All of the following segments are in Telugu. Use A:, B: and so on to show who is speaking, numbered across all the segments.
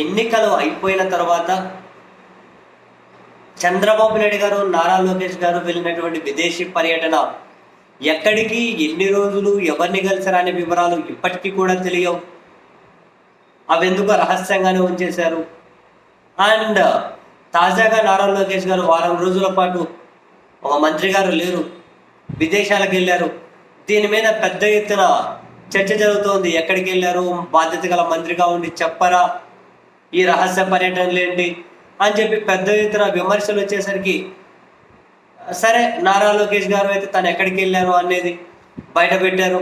A: ఎన్నికలు అయిపోయిన తర్వాత చంద్రబాబు నాయుడు గారు, నారా లోకేష్ గారు వెళ్ళినటువంటి విదేశీ పర్యటన ఎక్కడికి, ఎన్ని రోజులు, ఎవరిని కలిసారు అనే వివరాలు ఇప్పటికీ కూడా తెలియవు. అవెందుకు రహస్యంగానే ఉంచేశారు. అండ్ తాజాగా నారా లోకేష్ గారు వారం రోజుల పాటు ఒక మంత్రి గారు లేరు, విదేశాలకు వెళ్ళారు. దీని మీద పెద్ద ఎత్తున చర్చ జరుగుతోంది. ఎక్కడికి వెళ్ళారు, బాధ్యత గల మంత్రిగా ఉండి చెప్పరా, ఈ రహస్య పర్యటనలు ఏంటి అని చెప్పి పెద్ద ఎత్తున విమర్శలు వచ్చేసరికి, సరే నారా లోకేష్ గారు అయితే తను ఎక్కడికి వెళ్ళారు అనేది బయట పెట్టారు.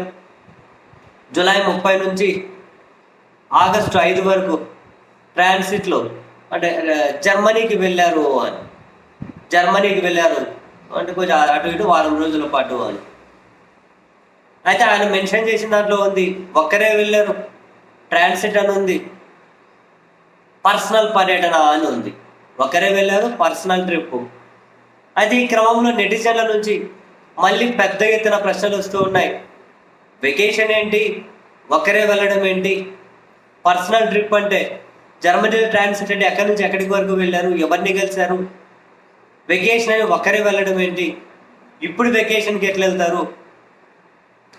A: జూలై 30 నుంచి ఆగస్టు 5 వరకు ట్రాన్సిట్లో అంటే జర్మనీకి వెళ్ళారు అని, జర్మనీకి వెళ్ళారు అంటే కొంచెం అటు ఇటు వారం రోజుల పాటు అని. అయితే ఆయన మెన్షన్ చేసిన దాంట్లో ఉంది, ఒక్కరే వెళ్ళారు, ట్రాన్సిట్ అని ఉంది, పర్సనల్ పర్యటన అని ఉంది. ఒకరే వెళ్ళారు, పర్సనల్ ట్రిప్. అయితే ఈ క్రమంలో నెటిజన్ల నుంచి మళ్ళీ పెద్ద ఎత్తున ప్రశ్నలు వస్తూ ఉన్నాయి. వెకేషన్ ఏంటి, ఒకరే వెళ్ళడం ఏంటి, పర్సనల్ ట్రిప్ అంటే జర్మనీ ట్రాన్సిట్ అంటే ఎక్కడి నుంచి ఎక్కడికి వరకు వెళ్ళారు, ఎవరిని కలిశారు, వెకేషన్ అని ఒకరే వెళ్ళడం ఏంటి, ఇప్పుడు వెకేషన్కి ఎట్లా వెళ్తారు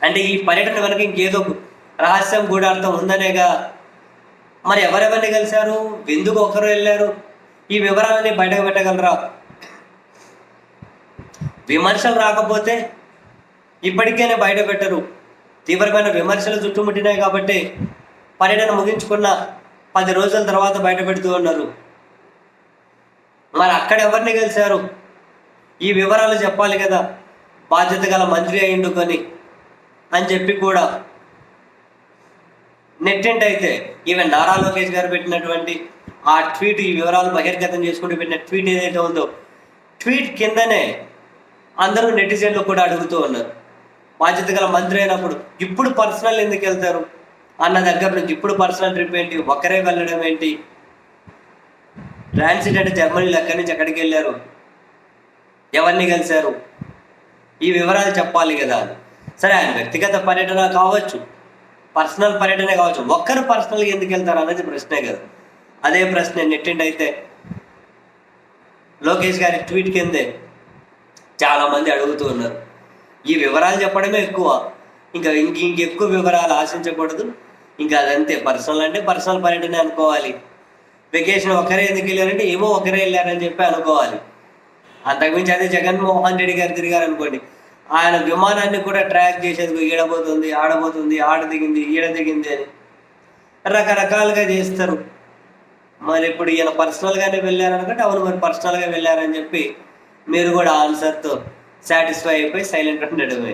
A: అంటే ఈ పర్యటన వెనక ఇంకేదో రహస్యం గూఢార్థం ఉందనేగా. మరి ఎవరెవరిని కలిశారు, ఎందుకు ఒకరు వెళ్ళారు, ఈ వివరాలని బయటకు పెట్టగలరా? విమర్శలు రాకపోతే ఇప్పటికైనా బయట పెట్టరు. తీవ్రమైన విమర్శలు చుట్టుముట్టినాయి కాబట్టి పర్యటన ముగించుకున్న 10 రోజుల తర్వాత బయట పెడుతూ ఉన్నారు. మరి అక్కడ ఎవరిని కలిశారు, ఈ వివరాలు చెప్పాలి కదా, బాధ్యత గల మంత్రి అయ్యిండుకొని అని చెప్పి కూడా నెట్టింట్ అయితే ఈవెన్ నారా లోకేష్ గారు పెట్టినటువంటి ఆ ట్వీట్, ఈ వివరాలు బహిర్గతం చేసుకుంటూ పెట్టిన ట్వీట్ ఏదైతే ఉందో, ట్వీట్ కిందనే అందరూ నెటిజన్లు కూడా అడుగుతూ ఉన్నారు, బాధ్యత గల మంత్రి అయినప్పుడు ఇప్పుడు పర్సనల్ ఎందుకు వెళ్తారు అన్న దగ్గర నుంచి ఇప్పుడు పర్సనల్ ట్రిప్ ఏంటి, ఒకరే వెళ్ళడం ఏంటి, ట్రాన్సిట్ అంటే జర్మనీలో ఎక్కడి నుంచి ఎక్కడికి వెళ్ళారు, ఎవరిని కలిశారు, ఈ వివరాలు చెప్పాలి కదా. సరే ఆయన వ్యక్తిగత పర్యటన కావచ్చు, పర్సనల్ పర్యటన కావచ్చు, ఒక్కరు పర్సనల్గా ఎందుకు వెళ్తారు అనేది ప్రశ్నే కదా. అదే ప్రశ్న నెట్టింటి అయితే లోకేష్ గారి ట్వీట్ కిందే చాలామంది అడుగుతూ ఉన్నారు. ఈ వివరాలు చెప్పడమే ఎక్కువ, ఇంకెక్కువ వివరాలు ఆశించకూడదు. ఇంకా అదంతే, పర్సనల్ అంటే పర్సనల్ పర్యటన అనుకోవాలి. వెకేషన్ ఒకరే ఎందుకు వెళ్ళారంటే ఏమో ఒకరే వెళ్ళారని చెప్పి అనుకోవాలి. అంతకుమించి అదే జగన్మోహన్ రెడ్డి గారు తిరిగారు అనుకోండి, ఆయన విమానాన్ని కూడా ట్రాక్ చేసేందుకు ఈడబోతుంది, ఆడబోతుంది, ఆడ దిగింది, ఈడ దిగింది అని రకరకాలుగా చేస్తారు. మరి ఇప్పుడు ఈయన పర్సనల్గానే వెళ్ళారనుకుంటే అవును మరి పర్సనల్గా వెళ్ళారని చెప్పి మీరు కూడా ఆన్సర్తో సాటిస్ఫై అయిపోయి సైలెంట్ ఉండడమే.